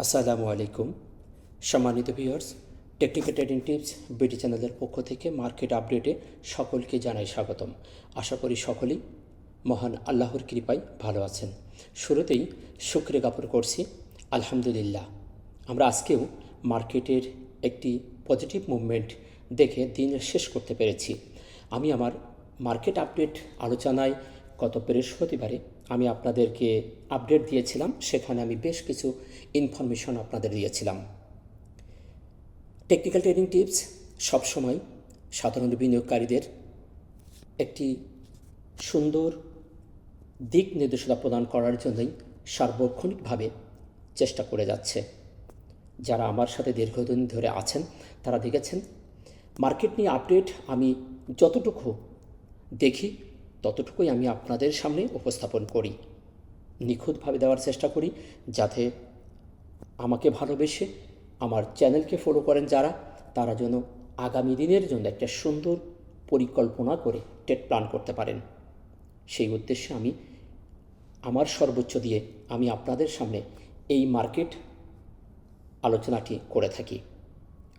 আসসালামু আলাইকুম সম্মানিত viewers, technical trading tips BD চ্যানেলের পক্ষ থেকে মার্কেট আপডেটে সকলকে জানাই স্বাগতম। আশা করি সকলেই মহান আল্লাহর কৃপায় ভালো আছেন। শুরুতেই শুকরিয়া জ্ঞাপন করছি আলহামদুলিল্লাহ। আমরা আজকেও মার্কেটের একটি পজিটিভ মুভমেন্ট দেখে দিন শেষ করতে পেরেছি। আমি আমার মার্কেট আপডেট আলোচনায় গত বৃহস্পতিবারে আমি আপনাদেরকে আপডেট দিয়েছিলাম। সেখানে আমি বেশ কিছু ইনফরমেশন আপনাদের দিয়েছিলাম। টেকনিক্যাল ট্রেডিং টিপস সবসময় সাধারণ বিনিয়োগকারীদের একটি সুন্দর দিক নির্দেশনা প্রদান করার জন্যই সার্বক্ষণিকভাবে চেষ্টা করে যাচ্ছে। যারা আমার সাথে দীর্ঘদিন ধরে আছেন তারা দেখেছেন মার্কেট নিয়ে আপডেট আমি যতটুকু দেখি ততটুকুই আমি আপনাদের সামনে উপস্থাপন করি, নিখুঁতভাবে দেওয়ার চেষ্টা করি, যাতে আমাকে ভালোবেসে আমার চ্যানেলকে ফলো করেন যারা, তারা যেন আগামী দিনের জন্য একটা সুন্দর পরিকল্পনা করে ট্রেড প্ল্যান করতে পারেন। সেই উদ্দেশ্যে আমি আমার সর্বোচ্চ দিয়ে আমি আপনাদের সামনে এই মার্কেট আলোচনাটি করে থাকি।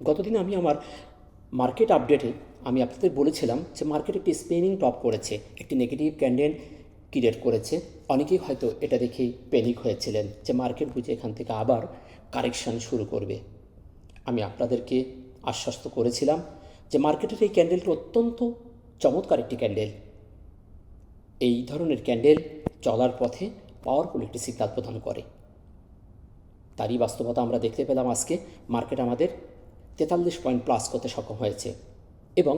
গতদিন আমি আমার মার্কেট আপডেটে আমি আপনাদের বলেছিলাম যে মার্কেট একটি স্পিনিং টপ করেছে, একটি নেগেটিভ ক্যান্ডেল ক্রিয়েট করেছে। অনেকেই হয়তো এটা দেখেই প্যানিক হয়েছিলেন যে মার্কেট বুঝে এখান থেকে আবার কারেকশান শুরু করবে। আমি আপনাদেরকে আশ্বস্ত করেছিলাম যে মার্কেটের এই ক্যান্ডেলটি অত্যন্ত চমৎকার একটি ক্যান্ডেল। এই ধরনের ক্যান্ডেল চলার পথে পাওয়ারফুল একটি সিগন্যাল প্রদান করে। তারই বাস্তবতা আমরা দেখতে পেলাম। আজকে মার্কেট আমাদের 43 পয়েন্ট প্লাস করতে সক্ষম হয়েছে। এবং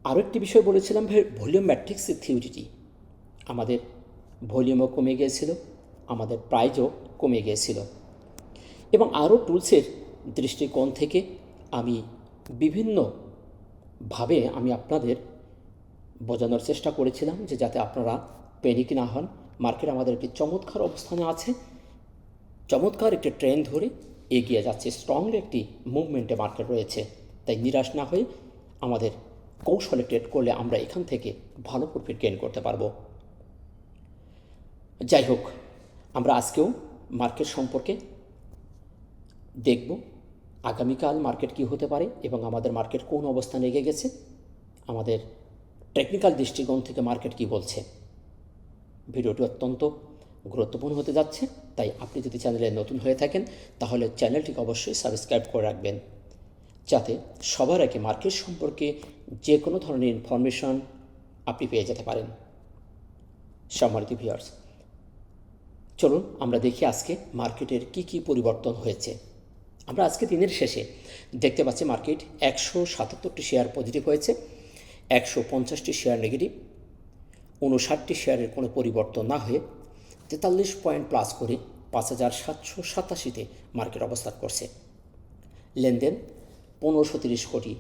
আরও একটি বিষয় বলেছিলাম, ভলিউম ম্যাট্রিক্সের থিওরিটি, আমাদের ভলিউমও কমে গিয়েছিল, আমাদের প্রাইজও কমে গিয়েছিল। এবং আরও টুলসের দৃষ্টিকোণ থেকে আমি বিভিন্নভাবে আমি আপনাদের বোঝানোর চেষ্টা করেছিলাম যে যাতে আপনারা প্যানিক না হন। মার্কেট আমাদের একটি চমৎকার অবস্থানে আছে, চমৎকার একটি ট্রেন্ড ধরে এগিয়ে যাচ্ছে, স্ট্রংলি একটি মুভমেন্টে মার্কেট রয়েছে। তাই নিরাশ না হয়ে আমাদের কৌশলে ট্রেড করলে আমরা এখান থেকে ভালো প্রফিট গেইন করতে পারবো। যাই হোক, আমরা আজকেও মার্কেট সম্পর্কে দেখব আগামীকাল মার্কেট কী হতে পারে এবং আমাদের মার্কেট কোন অবস্থানে এগিয়ে গেছে, আমাদের টেকনিক্যাল দৃষ্টিকোণ থেকে মার্কেট কী বলছে। ভিডিওটি অত্যন্ত গুরুত্বপূর্ণ হতে যাচ্ছে, তাই আপনি যদি চ্যানেলে নতুন হয়ে থাকেন তাহলে চ্যানেলটিকে অবশ্যই সাবস্ক্রাইব করে রাখবেন, যাতে সবার আগে মার্কেট সম্পর্কে যে কোনো ধরনের ইনফরমেশন আপনি পেয়ে যেতে পারেন। সম্মানিত ভিউয়ার্স, চলুন আমরা দেখি আজকে মার্কেটের কি কি পরিবর্তন হয়েছে। আমরা আজকে দিনের শেষে দেখতে পাচ্ছি মার্কেট 177টি শেয়ার পজিটিভ হয়েছে, 150টি শেয়ার নেগেটিভ, 59টি শেয়ারের কোনো পরিবর্তন না হয়ে 43 পয়েন্ট প্লাস করে 5787তে মার্কেট অবস্থান করছে। লেনদেন 1530 কোটি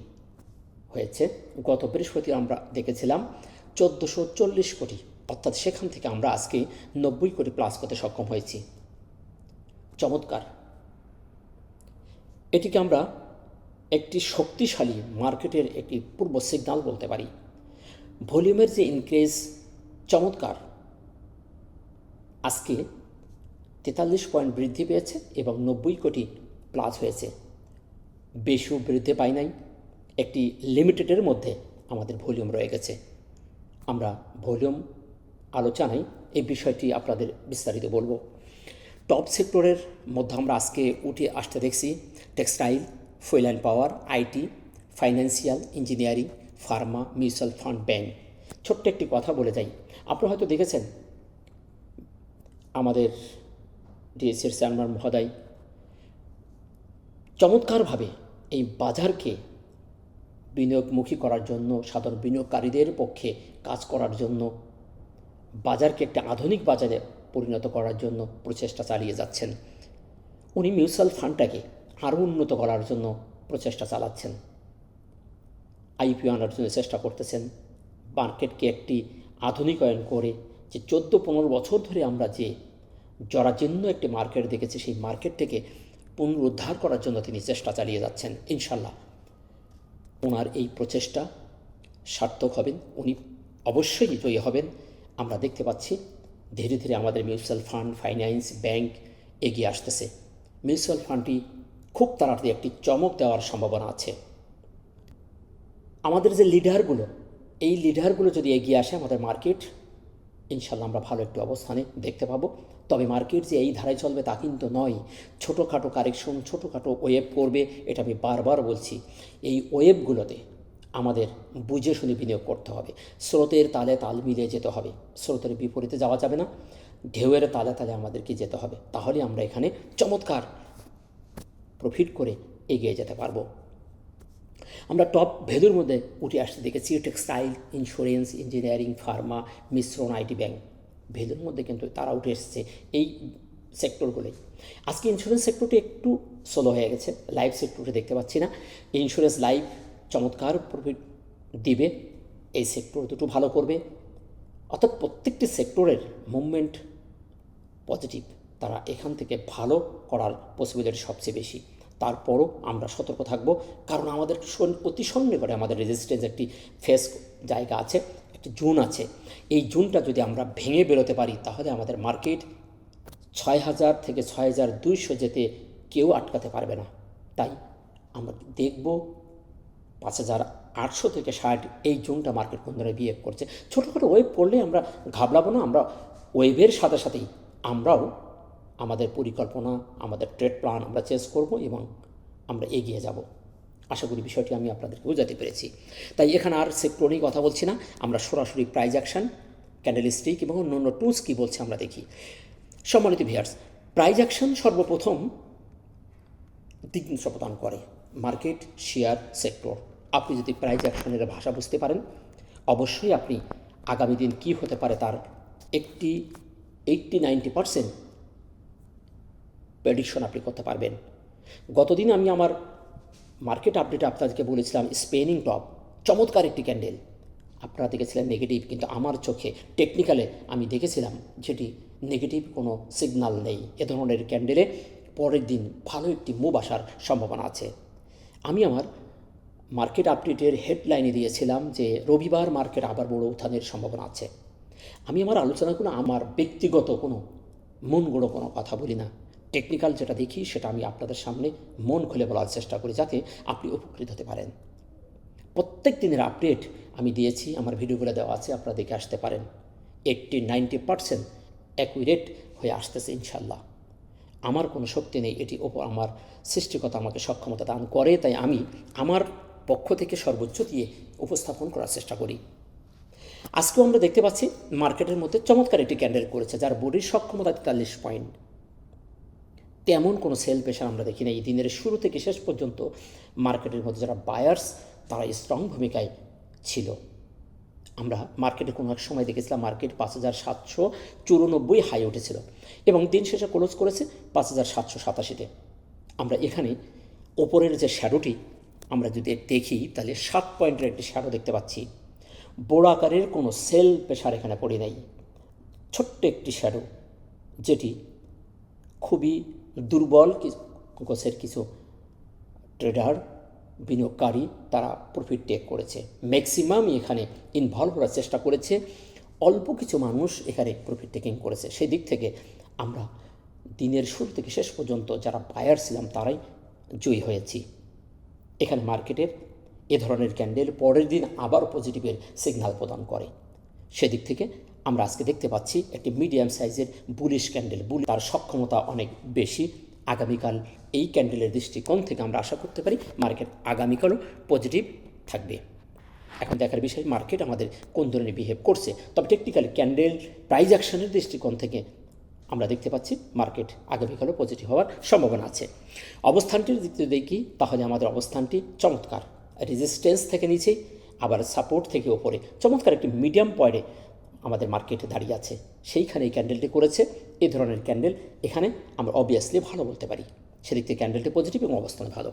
হয়েছে। গত বৃহস্পতিবার আমরা দেখেছিলাম 1440 কোটি, অর্থাৎ সেখান থেকে আমরা আজকে 90 কোটি প্লাস করতে সক্ষম হয়েছি। চমৎকার। এটিকে আমরা একটি শক্তিশালী মার্কেটের একটি পূর্ব সিগন্যাল বলতে পারি। ভলিউমের যে ইনক্রিজ চমৎকার, আজকে 43 পয়েন্ট বৃদ্ধি পেয়েছে এবং 90 কোটি প্লাস হয়েছে। বেশিও বৃদ্ধি পাই নাই, একটি লিমিটেডের মধ্যে আমাদের ভলিউম রয়ে গেছে। আমরা ভলিউম আলোচনায় এই বিষয়টি আপনাদের বিস্তারিত বলবো। টপ সেক্টরের মধ্যে আমরা আজকে উঠে আসতে দেখছি textile, fuel and power, IT, financial, engineering, Pharma, mutual fund, bank. ছোট্ট একটি কথা বলে যাই, আপনারা হয়তো দেখেছেন আমাদের ডিএসসির চেয়ারম্যান মহোদয় চমৎকারভাবে এই বাজারকে বিনিয়োগমুখী করার জন্য, সাধারণ বিনিয়োগকারীদের পক্ষে কাজ করার জন্য, বাজারকে একটা আধুনিক বাজারে পরিণত করার জন্য প্রচেষ্টা চালিয়ে যাচ্ছেন। উনি মিউচুয়াল ফান্ডটাকে আরও উন্নত করার জন্য প্রচেষ্টা চালাচ্ছেন, আইপিও আনার জন্য চেষ্টা করতেছেন, মার্কেটকে একটি আধুনিকায়ন করে যে 14-15 বছর ধরে আমরা যে জরাজীর্ণ একটি মার্কেট দেখেছি সেই মার্কেটটাকে পুনরুদ্ধার করার জন্য তিনি চেষ্টা চালিয়ে যাচ্ছেন। ইনশাল্লাহ ওনার এই প্রচেষ্টা সার্থক হবেন, উনি অবশ্যই জয়ী হবেন। আমরা দেখতে পাচ্ছি ধীরে ধীরে আমাদের মিউচুয়াল ফান্ড, ফাইন্যান্স, ব্যাংক এগিয়ে আসতেছে। মিউচুয়াল ফান্ডটি খুব তাড়াতাড়ি একটি চমক দেওয়ার সম্ভাবনা আছে। আমাদের যে লিডারগুলো, এই লিডারগুলো যদি এগিয়ে আসে আমাদের মার্কেট ইনশাল্লাহ আমরা ভালো একটি অবস্থানে দেখতে পাবো। তবে মার্কেট যে এই ধারায় চলবে তা কিন্তু নয়। ছোটোখাটো কারেকশন, ছোটোখাটো ওয়েভ করবে, এটা আমি বারবার বলছি। এই ওয়েভগুলোতে আমাদের বুঝে শুনে বিনিয়োগ করতে হবে। স্রোতের তালে তাল মিলিয়ে যেতে হবে, স্রোতের বিপরীতে যাওয়া যাবে না, ঢেউয়ের তালে তালে আমাদেরকে যেতে হবে। তাহলে আমরা এখানে চমৎকার প্রফিট করে এগিয়ে যেতে পারবো। আমরা টপ ভ্যালুর মধ্যে উঠে আসতে দেখেছি টেক্সটাইল, ইন্স্যুরেন্স, ইঞ্জিনিয়ারিং, ফার্মা, মিশ্রণ, আইটি, ব্যাংক। ভ্যালুর মধ্যে কিন্তু তারা উঠে এসেছে এই সেক্টরগুলোই। আজকে ইন্স্যুরেন্স সেক্টরটি একটু স্লো হয়ে গেছে, লাইফ সেক্টরটি দেখতে পাচ্ছি না। ইন্স্যুরেন্স লাইফ চমৎকার প্রফিট দিবে, এই সেক্টর দুটো ভালো করবে। অর্থাৎ প্রত্যেকটি সেক্টরের মুভমেন্ট পজিটিভ, তারা এখান থেকে ভালো করার পসিবিলিটি সবচেয়ে বেশি। তারপরও আমরা সতর্ক থাকব, কারণ আমাদের অতি সন্নিকটে আমাদের রেজিস্ট্যান্স একটি ফেস জায়গা আছে, একটি জোন আছে। এই জোনটা যদি আমরা ভেঙে বেরোতে পারি তাহলে আমাদের মার্কেট ৬,০০০ থেকে ৬,২০০ যেতে কেউ আটকাতে পারবে না। তাই আমরা দেখব ৫,৮০০ থেকে ৬০ এই জোনটা মার্কেট কোন ধরনের বিহেভ করছে। ছোটোখাটো ওয়েভ করলে আমরা ঘাবড়াবো না, আমরা ওয়েভের সাথে সাথেই আমরাও আমাদের পরিকল্পনা, আমাদের ট্রেড প্ল্যান আমরা চেঞ্জ করব এবং আমরা এগিয়ে যাব। আশা করি বিষয়টি আমি আপনাদেরকে বোঝাতে পেরেছি। তাই এখানে আর সেক্টর নিয়ে কথা বলছি না, আমরা সরাসরি প্রাইস অ্যাকশন, ক্যান্ডেলস্টিক এবং অন্যান্য টুলস কী বলছে আমরা দেখি। সম্মানিত ভিউয়ার্স, প্রাইস অ্যাকশন সর্বপ্রথম দিক নির্দেশনা প্রদান করে মার্কেট, শেয়ার, সেক্টর। আপনি যদি প্রাইস অ্যাকশনের ভাষা বুঝতে পারেন, অবশ্যই আপনি আগামী দিন কী হতে পারে তার 80-90% প্রেডিকশন আপনি করতে পারবেন। গতদিন আমি আমার মার্কেট আপডেটে আপনাদেরকে বলেছিলাম স্পেনিং টপ, চমৎকার একটি ক্যান্ডেল। আপনারা দেখেছিলেন নেগেটিভ, কিন্তু আমার চোখে টেকনিক্যালে আমি দেখেছিলাম যেটি নেগেটিভ কোনো সিগন্যাল নেই। এ ধরনের ক্যান্ডেলে পরের দিন ভালো একটি মুভ আসার সম্ভাবনা আছে। আমি আমার মার্কেট আপডেটের হেডলাইনে দিয়েছিলাম যে রবিবার মার্কেট আবার বড় উত্থানের সম্ভাবনা আছে। আমি আমার আলোচনাগুলো আমার ব্যক্তিগত কোনো মন গড়ো কোনো কথা বলি না, টেকনিক্যাল যেটা দেখি সেটা আমি আপনাদের সামনে মন খুলে বলার চেষ্টা করি যাতে আপনি উপকৃত হতে পারেন। প্রত্যেক দিনের আপডেট আমি দিয়েছি, আমার ভিডিওগুলো দেওয়া আছে, আপনারা দেখে আসতে পারেন। 80-90% অ্যাকুরেট হয়ে আসতেছে ইনশাল্লাহ। আমার কোনো শক্তি নেই, এটি ওপর আমার সৃষ্টিকর্তা আমাকে সক্ষমতা দান করে, তাই আমি আমার পক্ষ থেকে সর্বোচ্চ দিয়ে উপস্থাপন করার চেষ্টা করি। আজকেও আমরা দেখতে পাচ্ছি মার্কেটের মধ্যে চমৎকার একটি ক্যান্ডেল করেছে যার বডির সক্ষমতা 43 পয়েন্ট। তেমন কোনো সেল প্রেশার আমরা দেখি না। এই দিনের শুরু থেকে শেষ পর্যন্ত মার্কেটের মধ্যে যারা বায়ার্স তারা স্ট্রং ভূমিকায় ছিল। আমরা মার্কেটে কোনো এক সময় দেখেছিলাম মার্কেট ৫,৭৯৪ হাই উঠেছিল এবং দিন শেষে ক্লোজ করেছে ৫,৭৮৭-তে। আমরা এখানে ওপরের যে শ্যাডোটি আমরা যদি দেখি তাহলে 7 পয়েন্টের একটি শ্যাডো দেখতে পাচ্ছি। বড় আকারের কোনো সেল প্রেশার এখানে পড়ে নাই, ছোট্ট একটি শ্যাডো যেটি খুবই দুর্বল গোছের কিছু ট্রেডার, বিনিয়োগকারী তারা প্রফিট টেক করেছে। ম্যাক্সিমামই এখানে ইনভলভ করার চেষ্টা করেছে, অল্প কিছু মানুষ এখানে প্রফিট টেকিং করেছে। সেই দিক থেকে আমরা দিনের শুরু থেকে শেষ পর্যন্ত যারা বায়ার ছিলাম তারাই জয়ী হয়েছি। এখানে মার্কেটের এ ধরনের ক্যান্ডেল পরের দিন আবার পজিটিভের সিগন্যাল প্রদান করে। সেদিক থেকে আমরা আজকে দেখতে পাচ্ছি একটি মিডিয়াম সাইজের বুলিশ ক্যান্ডেল, তার সক্ষমতা অনেক বেশি। আগামীকাল এই ক্যান্ডেলের দৃষ্টিকোণ থেকে আমরা আশা করতে পারি মার্কেট আগামীকালও পজিটিভ থাকবে। এখন দেখার বিষয় মার্কেট আমাদের কোন ধরনের বিহেভ করছে। তবে টেকনিক্যাল ক্যান্ডেল প্রাইস অ্যাকশনের দৃষ্টিকোণ থেকে আমরা দেখতে পাচ্ছি মার্কেট আগামীকালও পজিটিভ হওয়ার সম্ভাবনা আছে। অবস্থানটির দিক থেকে দেখি তাহলে আমাদের অবস্থানটি চমৎকার, রেজিস্ট্যান্স থেকে নিচে আবার সাপোর্ট থেকে ওপরে চমৎকার একটি মিডিয়াম পয়েন্টে আমাদের মার্কেটে দাঁড়িয়ে আছে। সেইখানে এই ক্যান্ডেলটি করেছে। এই ধরনের ক্যান্ডেল এখানে আমরা অবভিয়াসলি ভালো বলতে পারি। সেদিক থেকে ক্যান্ডেলটি পজিটিভ এবং অবস্থান ভালো।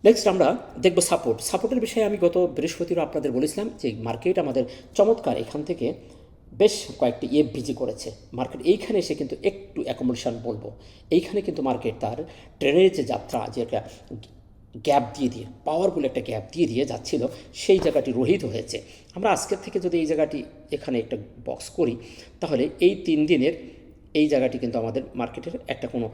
নেক্সট আমরা দেখব সাপোর্টের বিষয়ে আমি গত বৃহস্পতিবার আপনাদের বলেছিলাম যে মার্কেট আমাদের চমৎকার এখান থেকে বেশ কয়েকটি এফভিজি করেছে। মার্কেট এইখানে এসে কিন্তু একটু অ্যাকোমোডেশন বলবো, এইখানে কিন্তু মার্কেট তার ট্রেনের যে যাত্রা, যে একটা গ্যাপ দিয়ে পাওয়ারফুল একটা গ্যাপ দিয়ে যাচ্ছিল, সেই জায়গাটি রহিত হয়েছে। আমরা আজকের থেকে যদি এই জায়গাটি এখানে একটা বক্স করি তাহলে এই 3 দিনের এই জায়গাটি কিন্তু আমাদের মার্কেটের একটা কোনো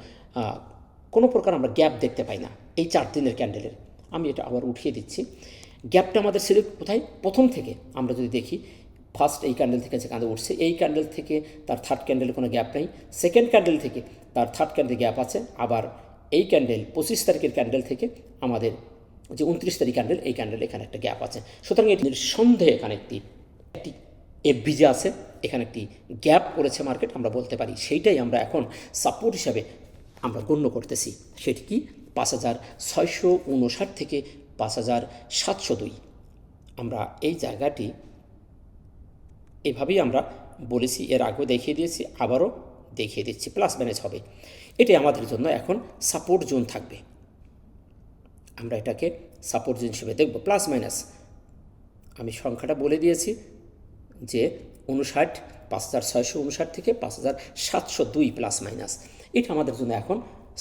কোনো প্রকার আমরা গ্যাপ দেখতে পাই না এই 4 দিনের ক্যান্ডেলের। আমি এটা আবার উঠিয়ে দিচ্ছি। গ্যাপটা আমাদের সিলেক্ট কোথায়? প্রথম থেকে আমরা যদি দেখি, ফার্স্ট এই ক্যান্ডেল থেকে যে ক্যান্ডেল উঠছে, এই ক্যান্ডেল থেকে তার থার্ড ক্যান্ডেলে কোনো গ্যাপ নেই, সেকেন্ড ক্যান্ডেল থেকে তার থার্ড ক্যান্ডেলে গ্যাপ আছে, আবার এই ক্যান্ডেল 25 তারিখের ক্যান্ডেল থেকে আমাদের যে 29 তারিখ ক্যান্ডেল, এই ক্যান্ডেল এখানে একটা গ্যাপ আছে। সুতরাং এটি নিঃসন্দেহে এখানে একটি এফভিজে আছে, এখানে একটি গ্যাপ করেছে মার্কেট আমরা বলতে পারি। সেইটাই আমরা এখন সাপোর্ট হিসাবে আমরা গণ্য করতেছি। সেটি কি? 5659 থেকে 5702। আমরা এই জায়গাটি এভাবেই আমরা বলেছি, এর আগেও দেখিয়ে দিয়েছি, আবারও দেখিয়ে দিচ্ছি, প্লাস মাইনাস হবে। এটাই আমাদের জন্য এখন সাপোর্ট জোন থাকবে। আমরা এটাকে সাপোর্ট জোন হিসেবে দেখব। প্লাস মাইনাস আমি সংখ্যাটা বলে দিয়েছি যে 5659 থেকে 5702 প্লাস মাইনাস, এটা আমাদের জন্য এখন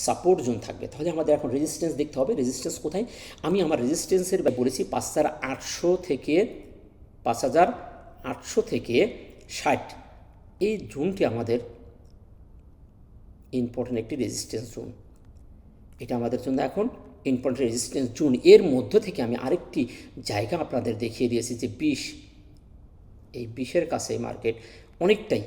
সাপোর্ট জোন থাকবে। তাহলে আমাদের এখন রেজিস্ট্যান্স দেখতে হবে। রেজিস্ট্যান্স কোথায়? আমি আমার রেজিস্ট্যান্সের বলেছি 5800 থেকে 5800 থেকে 60, এই জোনটি আমাদের ইম্পর্টেন্ট একটি রেজিস্ট্যান্স জোন। এটা আমাদের জন্য এখন ইম্পর্টেন্ট রেজিস্ট্যান্স জোন। এর মধ্য থেকে আমি আরেকটি জায়গা আপনাদের দেখিয়ে দিয়েছি যে 20, এই 20-এর কাছে মার্কেট অনেকটাই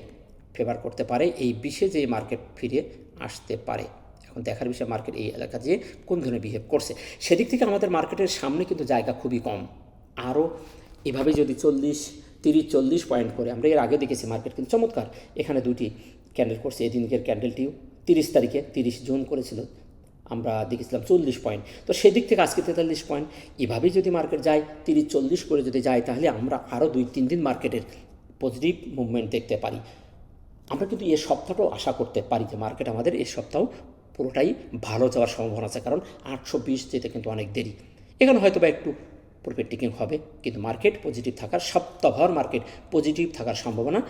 ফেভার করতে পারে। এই 20-এ যে মার্কেট ফিরে আসতে পারে। এখন দেখার বিষয় মার্কেট এই এলাকা যে কোন ধরনের বিহেভ করছে। সেদিক থেকে আমাদের মার্কেটের সামনে কিন্তু জায়গা খুবই কম। আরও এভাবে যদি 30-40 পয়েন্ট করে, আমরা এর আগে দেখেছি মার্কেট কিন্তু চমৎকার এখানে দুটি ক্যান্ডেল করছে। এদিনকের ক্যান্ডেলটিও 30 তারিখে 30 জুন করেছিল, আমরা দেখেছিলাম 40 পয়েন্ট। তো সেই দিক থেকে আজকে 43 পয়েন্ট। এভাবেই যদি মার্কেট যায় 30-40 করে যদি যায়, তাহলে আমরা আরও 2-3 দিন মার্কেটের পজিটিভ মুভমেন্ট দেখতে পারি। আমরা কিন্তু এই সপ্তাহটাও আশা করতে পারি যে মার্কেট আমাদের এই সপ্তাহ পুরোটাই ভালো যাওয়ার সম্ভাবনা আছে, কারণ 820 যেতে কিন্তু অনেক দেরি। এখানে হয়তো বা একটু প্রফিট টেকিং হবে, কিন্তু মার্কেট পজিটিভ থাকার, সপ্তাহভর মার্কেট পজিটিভ থাকার সম্ভাবনা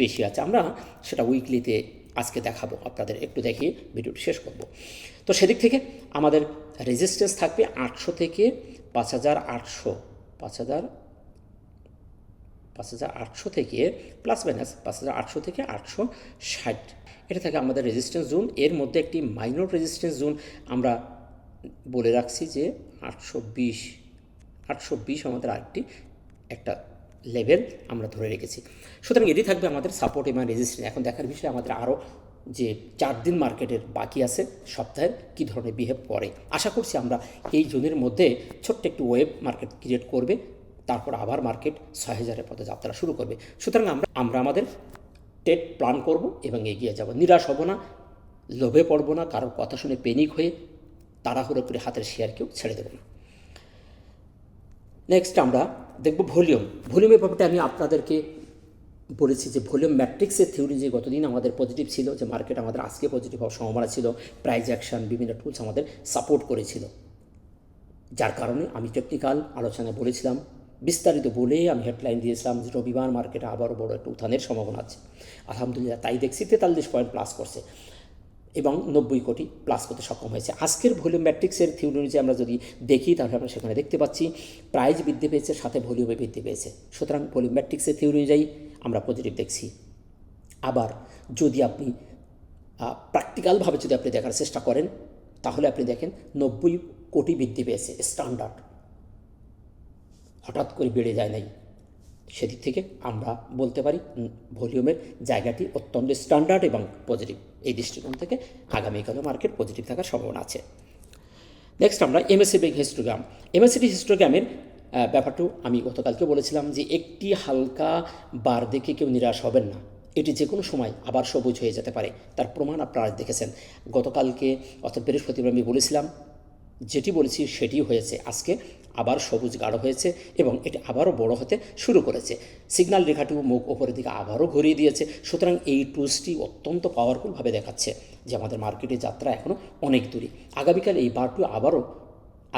বেশি আছে। আমরা সেটা উইকলিতে আজকে দেখাবো আপনাদের, একটু দেখিয়ে ভিডিওটি শেষ করব। তো সেদিক থেকে আমাদের রেজিস্ট্যান্স থাকবে 800 থেকে 5800, 5800 থেকে প্লাস মাইনাস 5800 থেকে 860, এটা থাকে আমাদের রেজিস্ট্যান্স জোন। এর মধ্যে একটি মাইনর রেজিস্ট্যান্স জোন আমরা বলে রাখছি যে 820 আমাদের আরেকটি একটা লেভেল আমরা ধরে রেখেছি। সুতরাং এটি থাকবে আমাদের সাপোর্ট এবং রেজিস্ট্যান্স। এখন দেখার বিষয় আমাদের আরও যে 4 দিন মার্কেটের বাকি আছে, সপ্তাহের কী ধরনের বিহেভ করে। আশা করছি আমরা এই জোনের মধ্যে ছোট্ট একটু ওয়েভ মার্কেট ক্রিয়েট করবে, তারপর আবার মার্কেট 6000-এর পথে যাত্রা শুরু করবে। সুতরাং আমরা আমাদের ট্রেড প্ল্যান করব এবং এগিয়ে যাব। নিরাশ হব না, লোভে পড়ব না, কারোর কথা শুনে প্যানিক হয়ে তাড়াহুড়ো করে হাতের শেয়ার কেউ ছেড়ে দেব না। নেক্সট আমরা দেখব ভলিউমের ব্যাপারটা আমি আপনাদেরকে বলেছি যে ভলিউম ম্যাট্রিক্সের থিওরি যে গতদিন আমাদের পজিটিভ ছিল, যে মার্কেট আমাদের আজকে পজিটিভ হওয়ার সম্ভাবনা ছিল, প্রাইস অ্যাকশন বিভিন্ন টুলস আমাদের সাপোর্ট করেছিল, যার কারণে আমি টেকনিক্যাল আলোচনায় বলেছিলাম, বিস্তারিত বলে আমি হেডলাইন দিয়েছিলাম যে রবিবার মার্কেটে আবারও বড় একটা উত্থানের সম্ভাবনা আছে। আলহামদুলিল্লাহ তাই দেখছি, 43 পয়েন্ট প্লাস করছে এবং 90 কোটি প্লাস করতে সক্ষম হয়েছে। আজকের ভলিউম ম্যাট্রিক্সের থিওরি অনুযায়ী আমরা যদি দেখি, তাহলে আমরা সেখানে দেখতে পাচ্ছি প্রাইস বৃদ্ধি পেয়েছে, সাথে ভলিউমে বৃদ্ধি পেয়েছে। সুতরাং ভলিউম ম্যাট্রিক্সের থিওরি অনুযায়ী আমরা পজিটিভ দেখছি। আবার যদি আপনি প্র্যাকটিক্যালভাবে যদি আপনি দেখার চেষ্টা করেন, তাহলে আপনি দেখেন 90 কোটি বৃদ্ধি পেয়েছে। স্ট্যান্ডার্ড হঠাৎ করে বেড়ে যায় নাই, সেদিক থেকে আমরা বলতে পারি ভলিউমের জায়গাটি অত্যন্ত স্ট্যান্ডার্ড এবং পজিটিভ। এই দৃষ্টিকোণ থেকে আগামীকালও মার্কেট পজিটিভ থাকার সম্ভাবনা আছে। নেক্সট আমরা এমএসিডি হিস্টোগ্রাম। এমএসিডি হিস্টোগ্রামের ব্যাপারটাও আমি গতকালকে বলেছিলাম যে একটি হালকা বার দেখে কেউ নিরাশ হবেন না, এটি যে কোনো সময় আবার সবুজ হয়ে যেতে পারে। তার প্রমাণ আপনারা দেখেছেন গতকালকে, অর্থাৎ বৃহস্পতিবার আমি বলেছিলাম, যেটি বলেছি সেটি হয়েছে। আজকে আবার সবুজ গাঢ় হয়েছে এবং এটি আবারও বড় হতে শুরু করেছে। সিগন্যাল রেখাটিও মুখ ওপরের দিকে আবারও ঘুরিয়ে দিয়েছে। সুতরাং এই টুলসটি অত্যন্ত পাওয়ারফুলভাবে দেখাচ্ছে যে আমাদের মার্কেটের যাত্রা এখনও অনেক দূরে। আগামীকাল এই বারটিও আবারও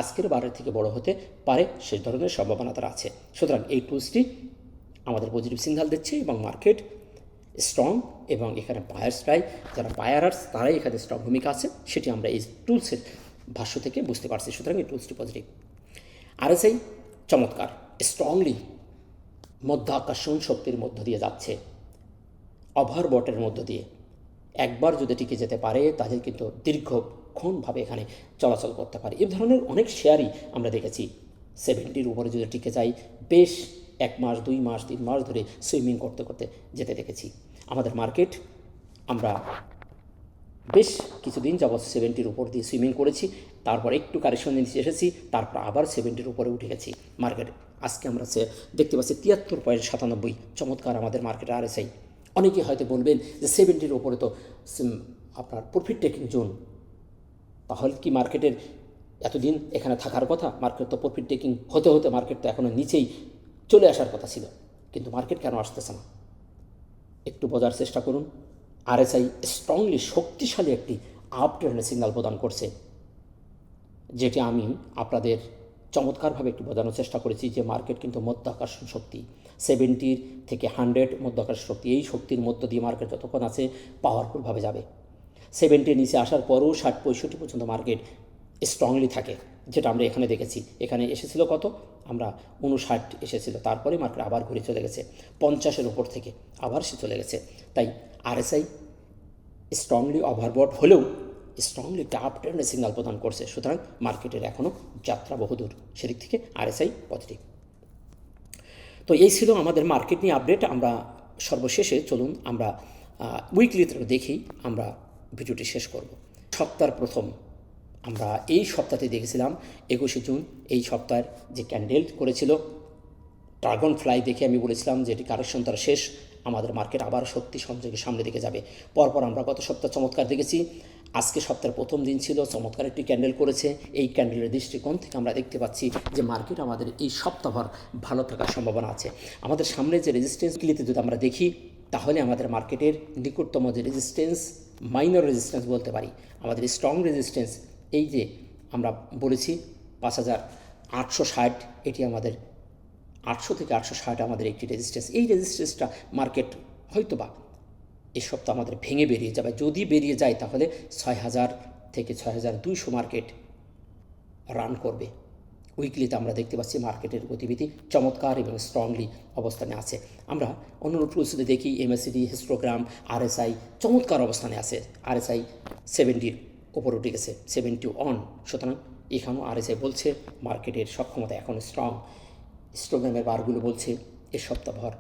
আজকের বারের থেকে বড় হতে পারে, সেই ধরনের সম্ভাবনা তার আছে। সুতরাং এই টুলসটি আমাদের পজিটিভ সিগন্যাল দিচ্ছে এবং মার্কেট স্ট্রং, এবং এখানে বায়ার্স যারা বায়ারার্স তারাই এখানে স্ট্রং ভূমিকা আছে, সেটি আমরা এই টুলসের ভাষ্য থেকে বুঝতে পারছি। সুতরাং এই টুলসটি পজিটিভ। আরএসআই চমৎকার, স্ট্রংলি মধ্যাকর্ষণ শক্তির মধ্য দিয়ে যাচ্ছে, ওভারবটের মধ্য দিয়ে। একবার যদি টিকে যেতে পারে, তাহলে কিন্তু দীর্ঘ দীর্ঘক্ষণভাবে এখানে চলাচল করতে পারে। এই ধরনের অনেক শেয়ারই আমরা দেখেছি 70 উপরে যদি টিকে যাই, বেশ 1 মাস 2 মাস 3 মাস ধরে সুইমিং করতে করতে যেতে দেখেছি। আমাদের মার্কেট আমরা বেশ কিছুদিন যাবৎ 70 উপর দিয়ে সুইমিং করেছি, তারপর একটু কারেকশন নিচে এসেছি, তারপর আবার 70 উপরে উঠে গেছি। মার্কেট আজকে আমরা দেখতে পাচ্ছি 73.97, চমৎকার আমাদের মার্কেট RSI। অনেকেই হয়তো বলবেন যে 70 উপরে তো আপনার প্রফিট টেকিং জোন, তাহলে কি মার্কেটের এতদিন এখানে থাকার কথা? মার্কেট তো প্রফিট টেকিং হতে হতে মার্কেট তো এখনও নিচেই চলে আসার কথা ছিল, কিন্তু মার্কেট কেন আসতেছে না? একটু বোঝার চেষ্টা করুন। RSI স্ট্রংলি শক্তিশালী একটি আপ ট্রেন্ডের সিগন্যাল প্রদান করছে, যেটি আমি আপনাদের চমৎকারভাবে একটু বোঝানোর চেষ্টা করেছি যে মার্কেট কিন্তু মধ্যাকর্ষণ শক্তি 70 থেকে 100 মধ্যাকর্ষণ শক্তি, এই শক্তির মধ্য দিয়ে মার্কেট যতক্ষণ আছে পাওয়ারফুলভাবে যাবে। 70 নিচে আসার পরও 60-65 পর্যন্ত মার্কেট স্ট্রংলি থাকে, যেটা আমরা এখানে দেখেছি। এখানে এসেছিল কত? আমরা 59 এসেছিল, তারপরে মার্কেট আবার ঘুরে চলে গেছে 50-এর উপর থেকে আবার সে চলে গেছে। তাই RSI স্ট্রংলি ওভারবট হলেও স্ট্রংলি একটা আপ ট্রেন্ডের সিগন্যাল প্রদান করছে। সুতরাং মার্কেটের এখনও যাত্রা বহুদূর, সেদিক থেকে RSI পজিটিভ। তো এই ছিল আমাদের মার্কেট নিয়ে আপডেট। আমরা সর্বশেষে চলুন আমরা উইকলিতে দেখেই আমরা ভিডিওটি শেষ করব। সপ্তাহের প্রথম আমরা এই সপ্তাহে দেখেছিলাম 21শে জুন, এই সপ্তাহের যে ক্যান্ডেল করেছিল ড্রাগন ফ্লাই, দেখে আমি বলেছিলাম যে এটি কারেকশন তার শেষ, আমাদের মার্কেট আবার শক্তি সঞ্চয়কে সামনে দিকে যাবে। পরপর আমরা গত সপ্তাহ চমৎকার দেখেছি, আজকে সপ্তাহের প্রথম দিন ছিল, চমৎকার একটি ক্যান্ডেল করেছে। এই ক্যান্ডেলের দৃষ্টিকোণ থেকে আমরা দেখতে পাচ্ছি যে মার্কেট আমাদের এই সপ্তাহভর ভালো থাকার সম্ভাবনা আছে। আমাদের সামনে যে রেজিস্ট্যান্সগুলিতে যদি আমরা দেখি, তাহলে আমাদের মার্কেটের নিকটতম যে রেজিস্ট্যান্স, মাইনর রেজিস্ট্যান্স বলতে পারি, আমাদের স্ট্রং রেজিস্ট্যান্স এই যে আমরা বলেছি 5860, এটি আমাদের 800 থেকে 860 আমাদের একটি রেজিস্ট্যান্স। এই রেজিস্ট্যান্সটা মার্কেট হয়তো বা এই সপ্তাহ আমাদের ভেঙে বেরিয়ে যাবে। যদি বেরিয়ে যায় তাহলে 6000 থেকে 6200 মার্কেট রান করবে। উইকলিতে আমরা দেখতে পাচ্ছি মার্কেটের গতিবিধি চমৎকার এবং স্ট্রংলি অবস্থানে আছে। আমরা অন্য টুলসে দেখি MACD, হিস্টোগ্রাম, RSI চমৎকার অবস্থানে আছে। RSI 70 উপর উঠে গেছে, 71। সুতরাং এখানেও RSI বলছে মার্কেটের সক্ষমতা এখন স্ট্রং। হিস্টোগ্রামের বারগুলো বলছে এ সপ্তাহভর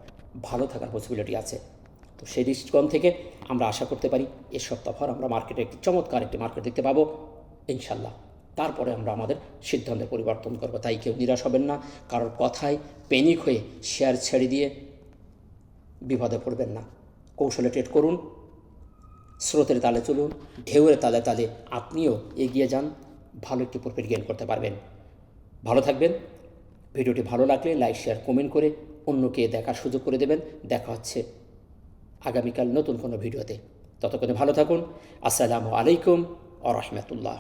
ভালো থাকার পসিবিলিটি আছে। তো সেই দৃষ্টিকোণ থেকে আমরা আশা করতে পারি এ সপ্তাহভর আমরা মার্কেটে একটি চমৎকার একটি মার্কেট দেখতে পাবো ইনশাল্লাহ। তারপরে আমরা আমাদের সিদ্ধান্তে পরিবর্তন করব। তাই কেউ নিরাশ হবেন না, কারোর কথায় প্যানিক হয়ে শেয়ার ছেড়ে দিয়ে বিপদে পড়বেন না। কৌশলে ট্রেড করুন, স্রোতের তালে চলুন, ঢেউয়ের তালে তালে আপনিও এগিয়ে যান, ভালো একটি প্রফিট গেইন করতে পারবেন। ভালো থাকবেন। ভিডিওটি ভালো লাগলে লাইক, শেয়ার, কমেন্ট করে অন্যকে দেখার সুযোগ করে দেবেন। দেখা হচ্ছে আগামীকাল নতুন কোনো ভিডিওতে। ততক্ষণে ভালো থাকুন। আসসালামু আলাইকুম ওয়া রাহমাতুল্লাহ।